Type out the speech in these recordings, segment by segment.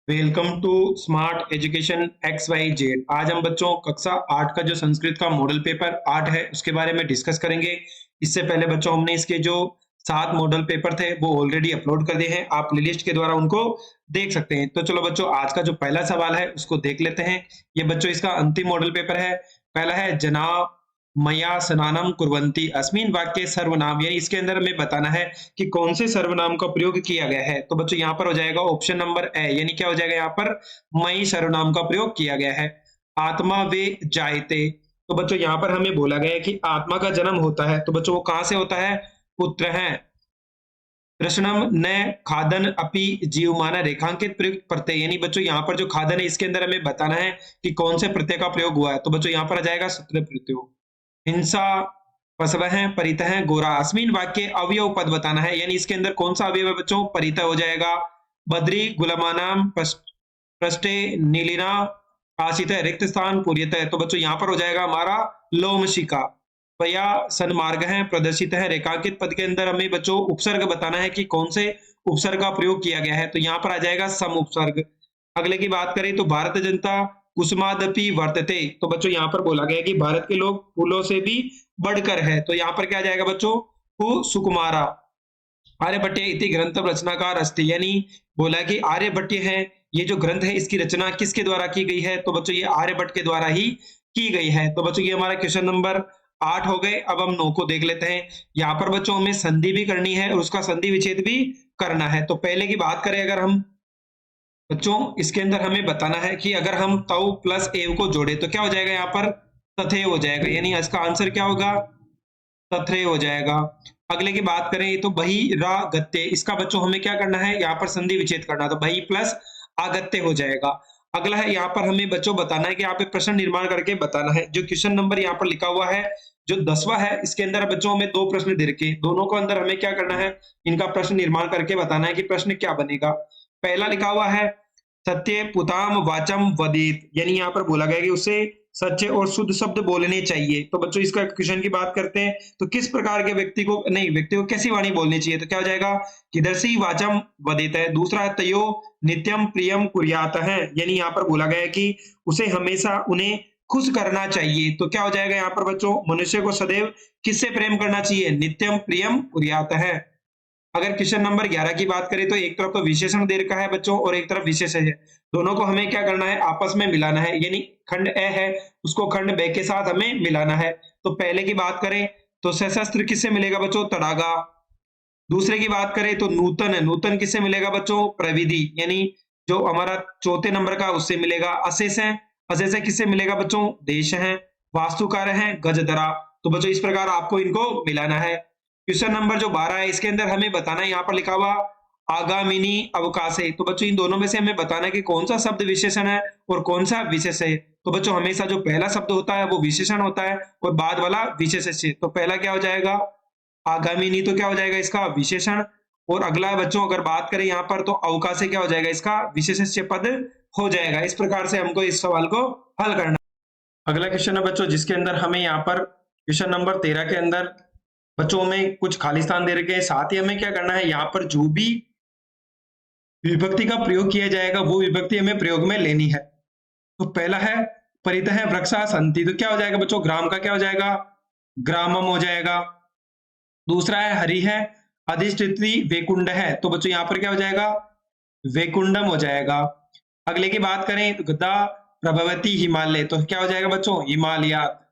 Welcome to smart education X Y Z. आज हम बच्चों कक्षा 8 का जो संस्कृत का मॉडल पेपर 8 है उसके बारे में डिस्कस करेंगे। इससे पहले बच्चों हमने इसके जो 7 मॉडल पेपर थे वो ऑलरेडी अपलोड कर दिए हैं, आप प्लेलिस्ट के द्वारा उनको देख सकते हैं। तो चलो बच्चों, आज का जो पहला सवाल है उसको देख लेते हैं। ये बच्चों इसका अंतिम मॉडल पेपर है। पहला है जना मया स्नानम कुर्वन्ति अस्मिन वाक्ये सर्वनाम, यानी इसके अंदर हमें बताना है कि कौन से सर्वनाम का प्रयोग किया गया है। तो बच्चों यहाँ पर हो जाएगा ऑप्शन नंबर ए, यानी क्या हो जाएगा यहाँ पर मई सर्वनाम का प्रयोग किया गया है। आत्मा वे जायते, तो बच्चों यहाँ पर हमें बोला गया है कि आत्मा का जन्म होता है। तो बच्चों वो कहाँ से होता है? पुत्र है। कृष्णम न खादन अपि जीवमान रेखांकित प्रयुक्त प्रत्यय, यानी बच्चों यहाँ पर जो खादन है इसके अंदर हमें बताना है कि कौन से प्रत्यय का प्रयोग हुआ है। तो बच्चों यहाँ पर आ जाएगा सूत्र प्रत्यय। हिंसा पशवः परितः गोरा, अस्मिन वाक्य अवयव पद बताना है, यानी इसके अंदर कौन सा अवयव है बच्चों? परितः हो जाएगा। बद्री गुलामानाम पृष्ठे नीलिना काशित रिक्त स्थान पूर्यत है। तो बच्चों यहाँ पर हो जाएगा हमारा लोमशिका। पया सन्मार्ग है प्रदर्शित है, रेखांकित पद के अंदर हमें बच्चों उपसर्ग बताना है कि कौन से उपसर्ग का प्रयोग किया गया है। तो यहाँ पर आ जाएगा सम उपसर्ग। अगले की बात करें तो भारत जनता कुसुमादपि वर्तते, तो बच्चों यहाँ पर बोला गया है कि भारत के लोग फूलों से भी बढ़कर है। तो यहाँ पर क्या आ जाएगा बच्चों? सुकुमारा। आर्यभट्ट इति ग्रंथ रचनाकार अस्ति, यानी बोला कि आर्यभट्ट है, ये जो ग्रंथ है इसकी रचना किसके द्वारा की गई है? तो बच्चों ये आर्यभट्ट के द्वारा ही की गई है। तो बच्चों ये हमारा क्वेश्चन नंबर 8 हो गए। अब हम 9 को देख लेते हैं। यहाँ पर बच्चों हमें संधि भी करनी है और उसका संधि विच्छेद भी करना है। तो पहले की बात करें अगर हम बच्चों, इसके अंदर हमें बताना है कि अगर हम तव प्लस एव को जोड़े तो क्या हो जाएगा? यहाँ पर तथेव हो जाएगा, यानी इसका आंसर क्या होगा? तथ्रेय हो जाएगा। अगले की बात करें तो बहिरागत्य, इसका बच्चों हमें क्या करना है? यहाँ पर संधि विच्छेद करना, तो बहि प्लस आगत्य हो जाएगा। अगला है यहाँ पर हमें बच्चों बताना है कि यहाँ पे प्रश्न निर्माण करके बताना है। जो क्वेश्चन नंबर यहाँ पर लिखा हुआ है जो 10वां है, इसके अंदर बच्चों हमें 2 प्रश्न दे रखे, दोनों को अंदर हमें क्या करना है? इनका प्रश्न निर्माण करके बताना है कि प्रश्न क्या बनेगा। पहला लिखा हुआ है सत्य पुताम वाचम वदित, यानी यहाँ पर बोला गया कि उसे सच्चे और शुद्ध शब्द बोलने चाहिए। तो बच्चों इसका क्वेश्चन की बात करते हैं तो किस प्रकार के व्यक्ति को कैसी वाणी बोलनी चाहिए? तो क्या हो जाएगा? किदर्शी वाचम वदित है। दूसरा है तयो नित्यम प्रियम कुर्यात है, यानी यहाँ पर बोला गया है कि उसे हमेशा उन्हें खुश करना चाहिए। तो क्या हो जाएगा यहाँ पर बच्चों? मनुष्य को सदैव किससे प्रेम करना चाहिए? नित्यम प्रियम कुर्यात है। अगर क्वेश्चन नंबर 11 की बात करें तो एक तरफ तो विशेषण दे रखा है बच्चों और एक तरफ विशेषण है, दोनों को हमें क्या करना है? आपस में मिलाना है, यानी खंड ए है उसको खंड बे के साथ हमें मिलाना है। तो पहले की बात करें तो सशस्त्र किससे मिलेगा बच्चों? तड़ागा। दूसरे की बात करें तो नूतन है, नूतन किससे मिलेगा बच्चों? प्रविधि, यानी जो हमारा चौथे नंबर का उससे मिलेगा। अशेष है, अशेष है किससे मिलेगा बच्चों? देश है। वास्तुकार है गजधरा। तो बच्चों इस प्रकार आपको इनको मिलाना है। क्वेश्चन नंबर जो 12 है इसके अंदर हमें बताना है, यहाँ पर लिखा हुआ आगामिनी अवकाशे, तो बच्चों इन दोनों में से हमें बताना है कि कौन सा शब्द विशेषण है और कौन सा विशेष है। तो बच्चों हमेशा जो पहला शब्द होता है वो विशेषण होता है और बाद वाला विशेषण। तो पहला क्या हो जाएगा? आगामिनी, तो क्या हो जाएगा इसका? विशेषण। और अगला बच्चों अगर बात करें यहाँ पर तो अवकाशे क्या हो जाएगा? इसका विशेषण पद हो जाएगा। इस प्रकार से हमको इस सवाल को हल करना। अगला क्वेश्चन है बच्चों जिसके अंदर हमें यहाँ पर क्वेश्चन नंबर 13 के अंदर बच्चों में कुछ खाली स्थान दे रखे हैं, साथ ही हमें क्या करना है? यहाँ पर जो भी विभक्ति का प्रयोग किया जाएगा वो विभक्ति हमें प्रयोग में लेनी है। तो पहला है परितः वृक्षा संति, तो क्या हो जाएगा बच्चों? ग्राम का क्या हो जाएगा? ग्रामम हो जाएगा। दूसरा है हरि है अधिष्ठिति वेकुंड है, तो बच्चों यहाँ पर क्या हो जाएगा? वेकुंडम हो जाएगा। अगले की बात करें तो गदा प्रभवती हिमालय, तो क्या हो जाएगा बच्चों? हिमालयात,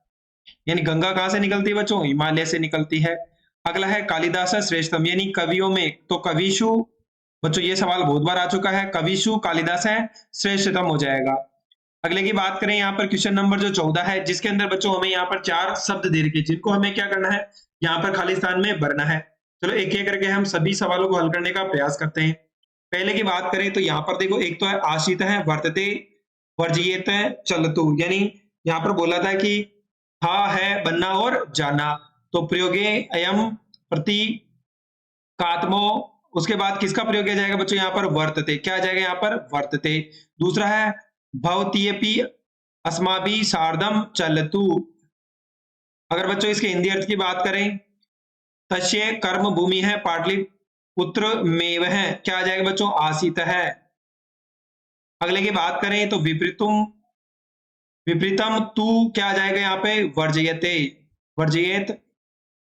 यानी गंगा कहां से निकलती है बच्चों? हिमालय से निकलती है। अगला है कालिदास श्रेष्ठतम, यानी कवियों में तो कविशु, बच्चों ये सवाल बहुत बार आ चुका है, कविशु कालिदास है श्रेष्ठतम हो जाएगा। अगले की बात करें यहाँ पर क्वेश्चन नंबर जो 14 है जिसके अंदर बच्चों हमें यहाँ पर 4 शब्द दे रखे जिनको हमें क्या करना है? यहाँ पर खाली स्थान में भरना है। चलो एक एक करके हम सभी सवालों को हल करने का प्रयास करते हैं। पहले की बात करें तो यहाँ पर देखो, एक तो है आशित है वर्तते वर्जियत चलतु, यानी यहाँ पर बोला था कि था है बनना और जाना, तो प्रयोगे अयम प्रतीकात्मो, उसके बाद किसका प्रयोग किया जाएगा बच्चों? यहाँ पर वर्तते, क्या आ जाएगा यहाँ पर? वर्तते। दूसरा है भवतीयपि अस्माभि सार्धम चलतु, अगर बच्चों इसके हिंदी अर्थ की बात करें तस्य कर्म भूमि है पाटलिपुत्र मेव है, क्या आ जाएगा बच्चों? आसित है। अगले की बात करें तो विपरीतम तू क्या आ जाएगा यहाँ पे, वर्जयते, वर्जयेत।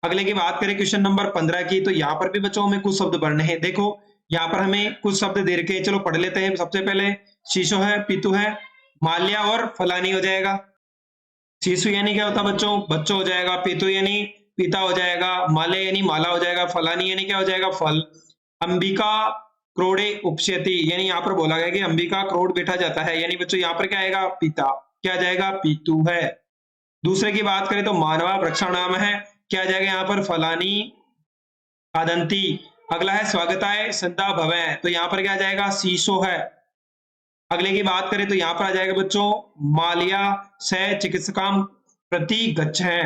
अगले की बात करें क्वेश्चन नंबर 15 की, तो यहाँ पर भी बच्चों हमें कुछ शब्द पढ़ने हैं। देखो यहाँ पर हमें कुछ शब्द दे रखे हैं, चलो पढ़ लेते हैं। सबसे पहले शीशो है, पितु है, माल्या और फलानी हो जाएगा। शीशु यानी क्या होता है बच्चों, बच्चों हो जाएगा। पितु यानी पिता हो जाएगा। माल्या यानी माला हो जाएगा। फलानी यानी क्या हो जाएगा, फल। अंबिका क्रोड़े उपस्यति, यानी यहाँ पर बोला गया कि अंबिका क्रोड़ बैठा जाता है, यानी बच्चों यहाँ पर क्या आएगा, पिता। क्या आ जाएगा, पितु है। दूसरे की बात करें तो मानवा वृक्षाणाम है, क्या आ जाएगा यहाँ पर, फलानी खादंती। अगला है स्वागताय संता भवै, तो यहाँ पर क्या आ जाएगा, शीशो है। अगले की बात करें तो यहाँ पर आ जाएगा बच्चों माल्या से चिकित्सकाम प्रति गच्छ है।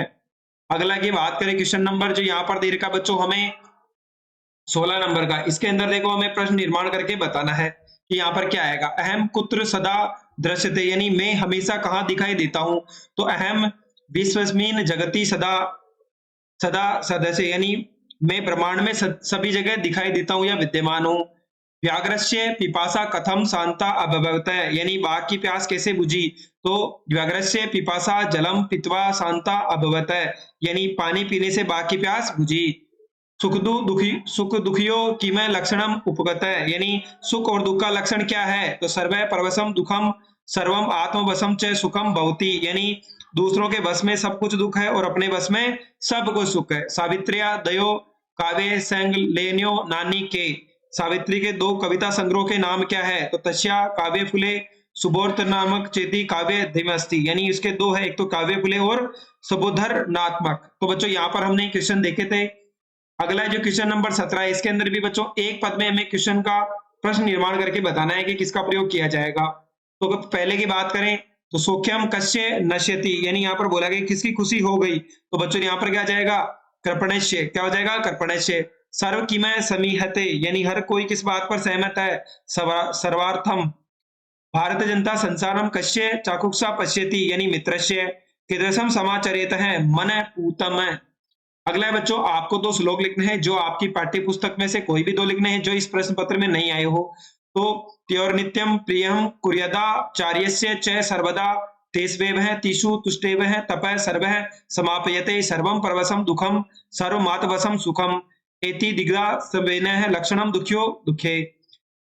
अगला की बात करें क्वेश्चन नंबर जो यहाँ पर दे रखा बच्चों हमें 16 नंबर का, इसके अंदर देखो हमें प्रश्न निर्माण करके बताना है कि यहाँ पर क्या आएगा। अहम कुत्र सदा दृश्यते, यानी मैं हमेशा कहाँ दिखाई देता हूं, तो अहम विश्वस्मिन जगति सदा सदा सदस्य, यानी मैं ब्रह्मांड में सभी जगह दिखाई देता हूं या विद्यमान हूं। व्याघ्रस्य पिपासा कथम शांता अभवत, यानी बाघ की प्यास कैसे बुझी, तो व्याघ्रस्य पिपासा जलम पित्वा शांता अभवत, यानी पानी पीने से बाघ की प्यास बुझी। सुख दुखियों की में लक्षणम उपगत है, यानी सुख और दुख का लक्षण क्या है, तो सर्वै परवशम दुखम सर्वम आत्मवशम च सुखम भवति, यानी दूसरों के बस में सब कुछ दुख है और अपने बस में सब कुछ सुख है। सावित्रिया दयो काव्य संगलेन्यो नानी के, सावित्री के दो कविता संग्रह के नाम क्या है, तो तस्या काव्य फुले सुबोध नामक चेती काव्य धीमस्ती, यानी इसके दो है, एक तो काव्य फुले और सुबोधर नात्मक। तो बच्चों यहाँ पर हमने क्वेश्चन देखे थे। अगला जो क्वेश्चन नंबर 17 है, इसके अंदर भी बच्चों एक पद में हमें क्वेश्चन का प्रश्न निर्माण करके बताना है कि किसका प्रयोग किया जाएगा। तो पहले की बात करें तो सौख्यम कस्य नश्यति, यानी यहाँ पर बोला गया किसकी खुशी हो गई, तो बच्चों यहाँ पर क्या जाएगा, कृपणस्य, क्या हो जाएगा, कृपणस्य। सर्व किमय समीहते, यानी हर कोई किस बात पर सहमत है, सर्वार्थम। भारत जनता संसारम कस्य चाकुक्षा पश्यति, यानी मित्रस्य। कीदृशम समाचरेत है, मन पूतम। अगला है बच्चों आपको दो श्लोक लिखने हैं, जो आपकी पाठ्य पुस्तक में से कोई भी दो लिखने हैं जो इस प्रश्न पत्र में नहीं आए हो। तो त्योर नित्यम प्रियम कुर्यदा चार्यस्य च सर्वदा तेस्वेव है तीषु तुष्टेव है तपः सर्वः समापयते सर्वम परवशम दुखम सर्वमातवशम सुखम एति दिग्धा सवेन है लक्षणम दुख्यो दुखे।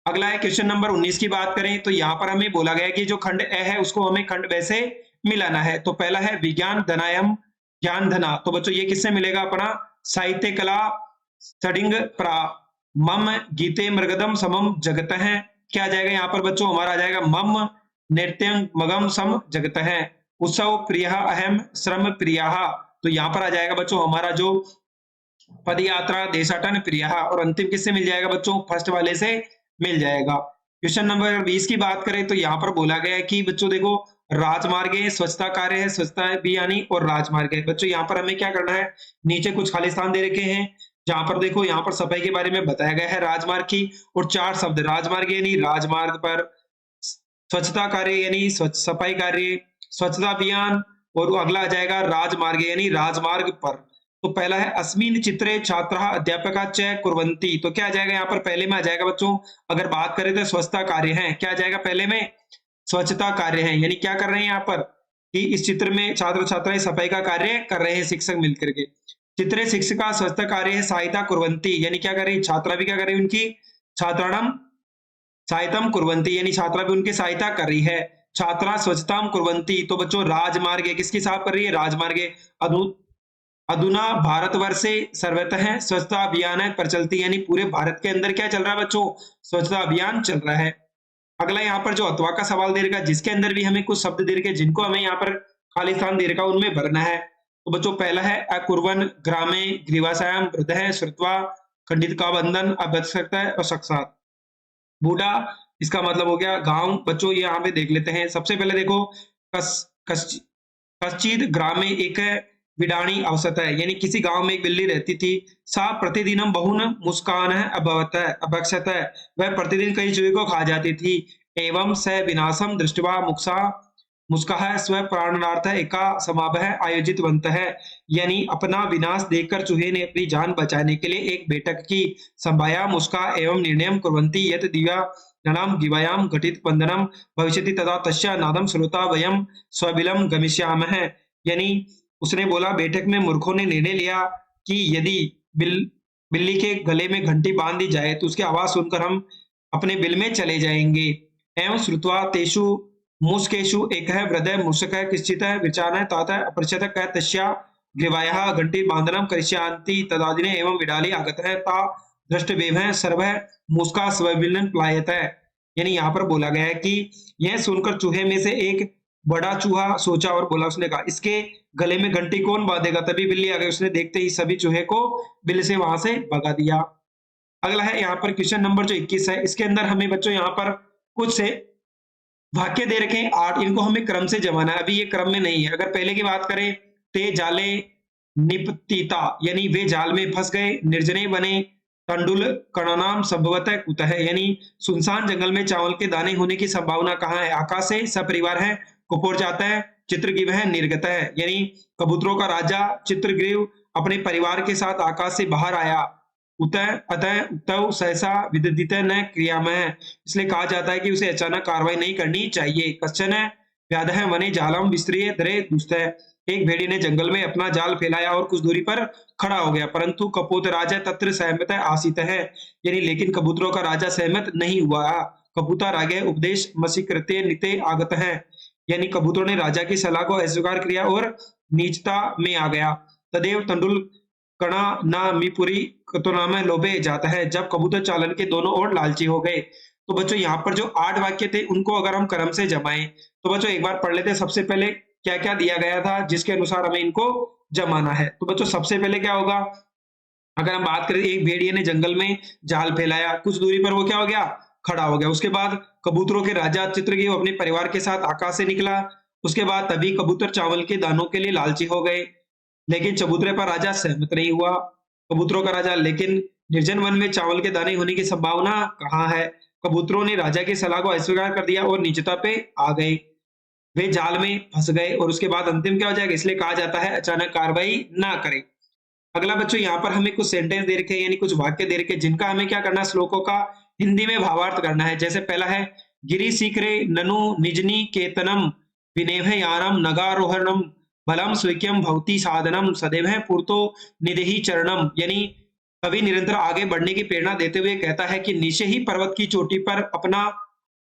अगला है क्वेश्चन नंबर 19 की बात करें तो यहाँ पर हमें बोला गया कि जो खंड ए है उसको हमें खंड ब से मिलाना है। तो पहला है विज्ञान धनायम ज्ञान धना, तो बच्चों ये किससे मिलेगा, अपना साहित्य कला स्टडिंग प्रा मम गीते मृगदम समम जगत है, क्या आ जाएगा यहाँ पर बच्चों, हमारा आ जाएगा मम नृत्यं मगम सम जगत है। उत्सव प्रिय अहम श्रम प्रिय, तो यहाँ पर आ जाएगा बच्चों हमारा जो पद यात्रा देशाटन प्रिय, और अंतिम किससे मिल जाएगा बच्चों, फर्स्ट वाले से मिल जाएगा। क्वेश्चन नंबर 20 की बात करें तो यहाँ पर बोला गया है कि बच्चों देखो राजमार्ग है, स्वच्छता कार्य है, स्वच्छता अभियानी और राजमार्ग है। बच्चों यहाँ पर हमें क्या करना है, नीचे कुछ खाली स्थान दे रखे हैं जहां पर देखो यहाँ पर सफाई के बारे में बताया गया है राजमार्ग की, और चार शब्द राजमार्ग यानी राजमार्ग पर, स्वच्छता कार्य यानी स्वच्छ सफाई कार्य, स्वच्छता अभियान, और अगला आ जाएगा राजमार्ग यानी राजमार्ग पर। तो पहला है अस्मिन चित्रे छात्रा अध्यापका च कुर्वन्ति, तो क्या आ जाएगा यहाँ पर पहले में आ जाएगा बच्चों, अगर बात करें तो स्वच्छता कार्य है, क्या आ जाएगा पहले में, स्वच्छता कार्य है, यानी क्या कर रहे हैं यहाँ पर कि इस चित्र में छात्र छात्राएं सफाई का कार्य कर रहे हैं शिक्षक मिलकर के। चित्रे शिक्षिका स्वच्छता कार्य है सहायता कुर्वन्ति, यानी क्या कर रही है, छात्रा भी क्या कर रही है, उनकी छात्राणाम सहायतम कुर्वन्ति, यानी छात्रा भी उनकी सहायता कर रही है। छात्रा स्वच्छताम कुर्वन्ति, तो बच्चों राजमार्ग है, किसकी साफ कर रही है, राजमार्ग है। अधुना भारतवर्षे सर्वतः स्वच्छता अभियान है प्रचलती, यानी पूरे भारत के अंदर क्या चल रहा है बच्चों, स्वच्छता अभियान चल रहा है। अगला यहाँ पर जो अथवा का सवाल दे रखा है जिसके अंदर भी हमें कुछ शब्द दे रखे जिनको हमें यहाँ पर खाली स्थान दे रखा उनमें भरना है। तो बच्चों पहला है अकुर्वन ग्रामे ग्रीवासायाम हृदय श्रुत्वा खंडित का बंधन अभ्यक्षता और साक्षात बूढ़ा, इसका मतलब हो गया गांव। बच्चों ये यहाँ पे देख लेते हैं। सबसे पहले देखो कश्चित ग्रामे एक विडाणी अवसत है, यानी किसी गांव में एक बिल्ली रहती थी। सा प्रतिदिनम बहुन मुस्कान है अभक्षत है, वह प्रतिदिन कई चूहे को खा जाती थी। एवं स विनाशम दृष्टवा मुक्सा मुस्काह स्व प्राणार्थ एका समावह आयोजित बनता है, यानी अपना विनाश देखकर चूहे ने अपनी जान बचाने के लिए एक बैठक की। संभाया मुस्का एवं निर्णय कुर्वन्ति यत दिव्या ननाम गिवायाम घटित बंधनम भविष्यति तथा तस्या नादम श्रोता वयम स्वबिलम गमिष्यामः। यानी उसने बोला, बैठक में मूर्खों ने निर्णय लिया कि यदि बिल्ली के गले में घंटी बांध दी जाए तो उसकी आवाज सुनकर हम अपने बिल में चले जाएंगे। एवं श्रुत्वा तेषु मूषकेषु एकः वृद्धः मूषकः कश्चित् विचारः तातः अपृच्छत् कः तस्या ग्रीवायाः घंटी बांधनं करिष्यन्ति तदादिने एवं विडाली आगतः ता दृष्टवेभः सर्वः मूषका स्वविलन प्लायतः। यानी यहाँ पर बोला गया है कि यह सुनकर चूहे में से एक बड़ा चूहा सोचा और बोला, उसने कहा इसके गले में घंटी कौन बांधेगा। तभी बिल्ली आ गई, उसने देखते ही सभी चूहे को बिल से वहां से भगा दिया। अगला है यहाँ पर क्वेश्चन नंबर जो 21 है, इसके अंदर हमें बच्चों यहाँ पर कुछ से वाक्य दे रखे हैं 8, इनको हमें क्रम से जमाना है। अभी ये क्रम में नहीं है। अगर पहले की बात करें, ते जाले निपतिता यानी वे जाल में फंस गए, निर्जने बने, तंडुल कणानाम संभवतः कुतः यानी सुनसान जंगल में चावल के दाने होने की संभावना कहाँ है। आकाश से सपरिवार है, कुपोर जाता है, चित्रग्रीव है, निर्गत है यानी कबूतरों का राजा चित्रग्रीव अपने परिवार के साथ आकाश से बाहर आया। उतः अतः उक्तौ सहसा विदधित न क्रियामः, इसलिए कहा जाता है कि उसे अचानक कार्रवाई नहीं करनी चाहिए। कश्चन व्याधः वने जालम विस्तृय धरे दुस्तः, एक भेड़िए ने जंगल में अपना जाल फैलाया और कुछ दूरी पर खड़ा हो गया, परंतु कपोत राजा तत्र सहमत आसीत है यानी लेकिन कबूतरों का राजा सहमत नहीं हुआ। कबूतर आगे उपदेश मसीकृत्य निते आगत है यानी कबूतरों ने राजा की सलाह को अस्वीकार किया और नीचता में आ गया। तदेव तंडुल कणा ना मीपुरी कतोनाम लोभे जाता है, जब कबूतर चालन के दोनों ओर लालची हो गए। तो बच्चों यहाँ पर जो 8 वाक्य थे उनको अगर हम क्रम से जमाएं तो बच्चों एक बार पढ़ लेते। सबसे पहले क्या क्या दिया गया था जिसके अनुसार हमें इनको जमाना है। तो बच्चों सबसे पहले क्या होगा, अगर हम बात करें एक भेड़िए ने जंगल में जाल फैलाया, कुछ दूरी पर वो क्या हो गया, खड़ा हो गया। उसके बाद कबूतरों के राजा चित्रग्रीव अपने परिवार के साथ आकाश से निकला। उसके बाद तभी कबूतर चावल के दानों के लिए लालची हो गए, लेकिन चबूतरे पर राजा सहमत नहीं हुआ। कबूतरों का राजा, लेकिन निर्जन वन में चावल के दाने होने की संभावना कहाँ है। कबूतरों ने राजा की सलाह को अस्वीकार कर दिया और नीचता पे आ गए, वे जाल में फंस गए। और उसके बाद अंतिम क्या हो जाएगा, इसलिए कहा जाता है अचानक कार्रवाई ना करें। अगला बच्चों यहाँ पर हमें कुछ सेंटेंस दे रखे हैं यानी कुछ वाक्य दे रखे हैं जिनका हमें क्या करना है, श्लोकों का हिंदी में भावार्थ करना है। जैसे पहला है गिरी सीकरे ननु निजनी केतनम विनेह यानम नगारोहणम बलम स्वीक्यम भवती साधनम सदैव पूर्तो निदेही चरणम यानी कवि निरंतर आगे बढ़ने की प्रेरणा देते हुए कहता है कि नीचे ही पर्वत की चोटी पर अपना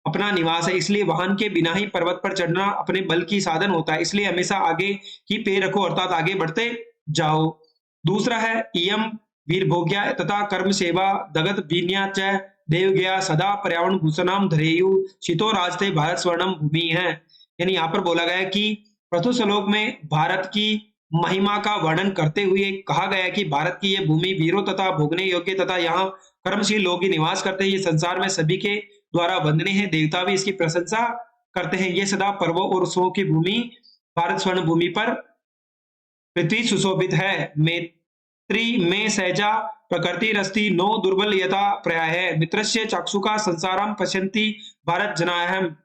अपना निवास है, इसलिए वाहन के बिना ही पर्वत पर चढ़ना अपने बल की साधन होता है, इसलिए हमेशा आगे ही पैर रखो अर्थात आगे बढ़ते जाओ। दूसरा है इयम वीरभोग्या तथा कर्म सेवा दगत बीन्या च देवज्ञा सदा पर्यावरण भूषणाम धरेयु शीतो राजते भारत स्वर्णम भूमि है। यानी यहाँ पर बोला गया कि प्रथम श्लोक में भारत की महिमा का वर्णन करते हुए कहा गया कि भारत की यह भूमि वीरों तथा भोगने योग्य तथा यहाँ कर्मशील लोग ही निवास करते हैं। ये संसार में सभी के द्वारा वंदनीय है, देवता भी इसकी प्रशंसा करते हैं। ये सदा पर्वों और उत्सवों की भूमि भारत स्वर्ण भूमि पर पृथ्वी सुशोभित है। मैत्री में सहजा प्रकृति रस्ती नो दुर्बल यथा प्रयाय है, मित्रस्य चक्षुका संसारम पश्यन्ति भारत जनायहम।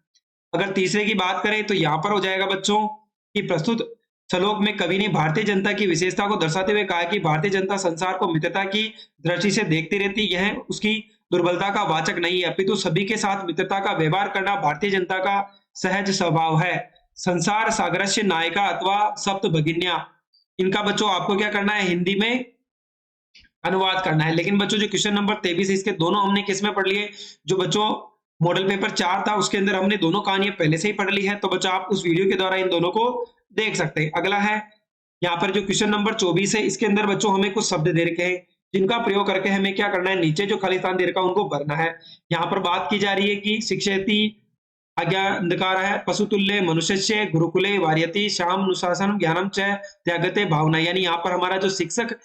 अगर तीसरे की बात करें तो यहाँ पर हो जाएगा बच्चों कि प्रस्तुत श्लोक में कवि ने भारतीय जनता की विशेषता को दर्शाते हुए कहा कि भारतीय जनता संसार को मित्रता की दृष्टि से देखती रहती, यह उसकी दुर्बलता का वाचक नहीं है, अपितु सभी के साथ मित्रता का व्यवहार करना भारतीय जनता का सहज स्वभाव है। संसार सागरस्य नायिका अथवा सप्त भगिनिया, इनका बच्चों आपको क्या करना है, हिंदी में अनुवाद करना है। लेकिन बच्चों जो क्वेश्चन नंबर 23 इसके दोनों हमने किस में पढ़ लिए, जो बच्चों मॉडल पेपर 4 था उसके अंदर हमने दोनों कहानियां पहले से ही पढ़ ली है, तो बच्चों आप उस वीडियो के द्वारा इन दोनों को देख सकते हैं। अगला है यहाँ पर जो क्वेश्चन नंबर 24 है, इसके अंदर बच्चों हमें कुछ शब्द दे रखे हैं जिनका प्रयोग करके हमें क्या करना है, नीचे जो खाली स्थान दे रखा है उनको भरना है। यहाँ पर बात की जा रही है कि शिक्षयति आज्ञा अंधकार है, पशुतुल्य मनुष्य गुरुकुले वार्यति श्याम अनुशासन ज्ञानम च त्यागते भावना। यानी यहाँ पर हमारा जो शिक्षक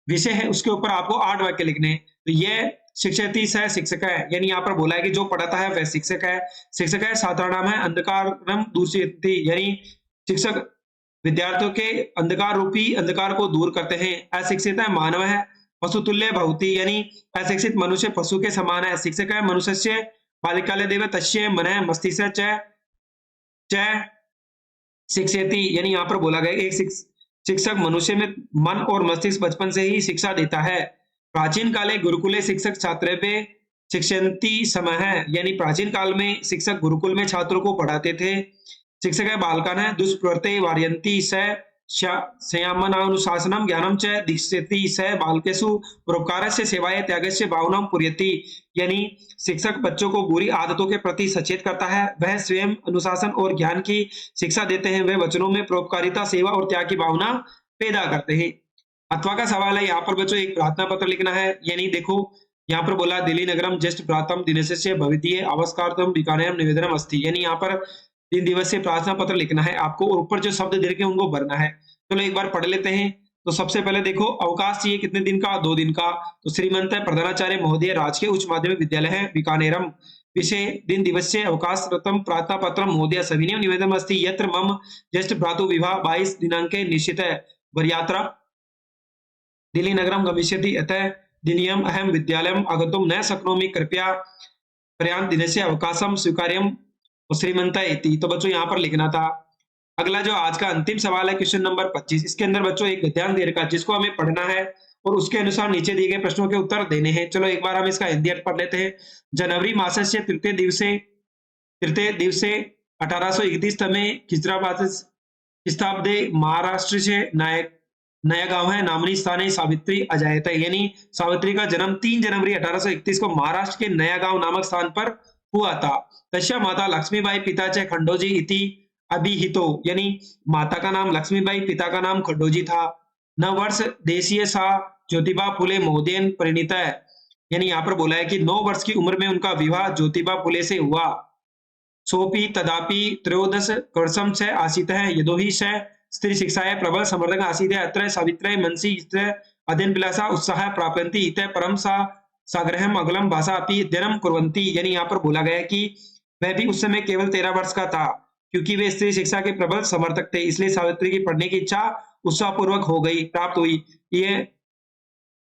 विषय है उसके ऊपर आपको 8 वाक्य लिखने हैं। तो ये शिक्षयति है, शिक्षक है, यानी यहाँ पर बोला है कि जो पढ़ाता है वह शिक्षक है। शिक्षक है छात्रा नाम है, अंधकारम दूषयति यानी शिक्षक विद्यार्थियों के अंधकार रूपी अंधकार को दूर करते हैं। अशिक्षित है मानव है, पशुतुल्य भवति यानी अशिक्षित मनुष्य पशु के समान है। शिक्षक है मनुष्य बालिकाले देव तस्य मन मस्तिष्क च शिक्षयति यानी यहाँ पर बोला गया एक शिक्षक मनुष्य में मन और मस्तिष्क बचपन से ही शिक्षा देता है। प्राचीन काले गुरुकुले शिक्षक छात्र पे शिक्षयन्ति समः यानी प्राचीन काल में शिक्षक गुरुकुल में छात्रों को पढ़ाते थे। शिक्षकाः बालकान् दुष्प्रवर्ते वारयन्ति स संयमनानुशासनं ज्ञानं च दीक्षति स बालकेषु परोपकारस्य सेवाय त्यागस्य भावनां पूरयति यानी शिक्षक बच्चों को बुरी आदतों के प्रति सचेत करता है। वह स्वयं अनुशासन और ज्ञान की शिक्षा देते हैं। वह वचनों में परोपकारिता, सेवा और त्याग की भावना पैदा करते हैं। अथवा का सवाल है यहाँ पर बच्चों एक प्रार्थना पत्र लिखना है। यानी देखो यहाँ पर बोला दिल्ली नगरम जस्ट प्रातम दिनस्य भवितीय आवस्कार्थम बीकानेरम निवेदनम अस्ति यानी यहाँ पर 3 दिवसीय प्रार्थना पत्र लिखना है आपको और ऊपर जो शब्द दे रखे हैं उनको भरना है। चलो एक बार पढ़ लेते हैं। तो सबसे पहले देखो अवकाश चाहिए कितने दिन का? 2 दिन का। तो श्रीमंत प्रधानाचार्य महोदय राजकीय उच्च माध्यमिक विद्यालय है बीकानेरम विषय दिन दिवसीय अवकाश रतम प्रार्थना पत्र महोदय सविनय निवेदनम अस्ति यत्र मम ज्येष्ठ भ्रातु विवाह 22 दिनांके निश्चित वरयात्रा दिल्ली नगरम गमिष्यति अतः दिनियम अहम विद्यालयम आगन्तुं न शक्नोमि कृपया प्रयाण दिनस्य अवकाशम स्वीकार्यम श्रीमंता इति। तो बच्चों यहाँ पर लिखना था। अगला जो आज का अंतिम सवाल है क्वेश्चन नंबर 25 इसके अंदर बच्चों एक गद्यांश दे रखा है जिसको हमें पढ़ना है और उसके अनुसार नीचे दिए गए प्रश्नों के उत्तर देने हैं। चलो एक बार हम इसका हिंदी अर्थ पढ़ लेते हैं। जनवरी मासस्य तृतीय दिवसे 1831 तमे खिजराबाद स्थापदे महाराष्ट्र से नया गांव है नामनी स्थान सावित्री अजायत है यानी सावित्री का जन्म 3 जनवरी 1831 को महाराष्ट्र के नया गांव नामक स्थान पर हुआ था। तस्या माता लक्ष्मीबाई पिता च खंडोजी इति अभिहितो यानी माता का नाम लक्ष्मीबाई पिता का नाम खंडोजी था। नव वर्ष देशीय सा ज्योतिबा फुले महोदयन परिणीता है यानी यहाँ पर बोला है कि 9 वर्ष की उम्र में उनका विवाह ज्योतिबा फुले से हुआ। सोपी तदापि त्रयोदश वर्षम च आसीतः यदोहि स स्त्री शिक्षाय प्रबल समर्थक आसीत् अत्र सावित्र्यै मनसि अध्ययन विलासा उत्साह प्राप्यन्ति इतः परम सा साग्रहम अगलम भाषा अपि अध्ययनम कुर्वन्ति यानी यहाँ पर बोला गया है कि वह भी उस समय केवल 13 वर्ष का था क्योंकि वे स्त्री शिक्षा के प्रबल समर्थक थे इसलिए सावित्री की पढ़ने की इच्छा उत्साहपूर्वक हो गई प्राप्त हुई। ये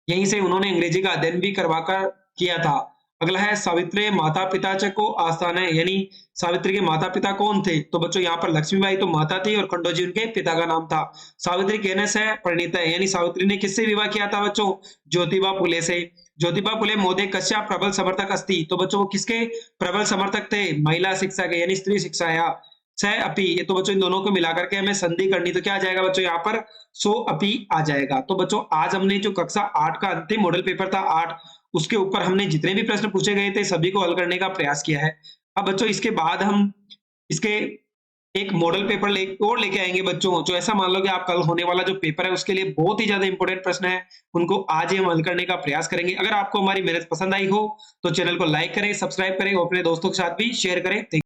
यहीं से उन्होंने अंग्रेजी का अध्ययन भी करवाकर किया था। अगला है सावित्री माता पिता च को आस्थान है यानी सावित्री के माता पिता कौन थे? तो बच्चों यहाँ पर लक्ष्मीबाई तो माता थी और खंडोजी उनके पिता का नाम था। सावित्री कहने से परिणीता है यानी सावित्री ने किससे विवाह किया था बच्चों? ज्योतिबा फुले से। ज्योतिबा फुले महोदय कस्या प्रबल समर्थक अस्ति तो बच्चों वो किसके प्रबल समर्थक थे? महिला शिक्षा के यानी स्त्री शिक्षा या छ अपी ये तो बच्चों इन दोनों को मिलाकर के हमें संधि करनी तो क्या आ जाएगा बच्चों यहाँ पर सो अपी आ जाएगा। तो बच्चों आज हमने जो कक्षा 8 का अंतिम मॉडल पेपर था 8 उसके ऊपर हमने जितने भी प्रश्न पूछे गए थे सभी को हल करने का प्रयास किया है। अब बच्चों इसके बाद हम इसके एक मॉडल पेपर लेके आएंगे बच्चों जो ऐसा मान लो कि आप कल होने वाला जो पेपर है उसके लिए बहुत ही ज्यादा इंपॉर्टेंट प्रश्न है उनको आज ही हम हल करने का प्रयास करेंगे। अगर आपको हमारी मेहनत पसंद आई हो तो चैनल को लाइक करें, सब्सक्राइब करें और अपने दोस्तों के साथ भी शेयर करें।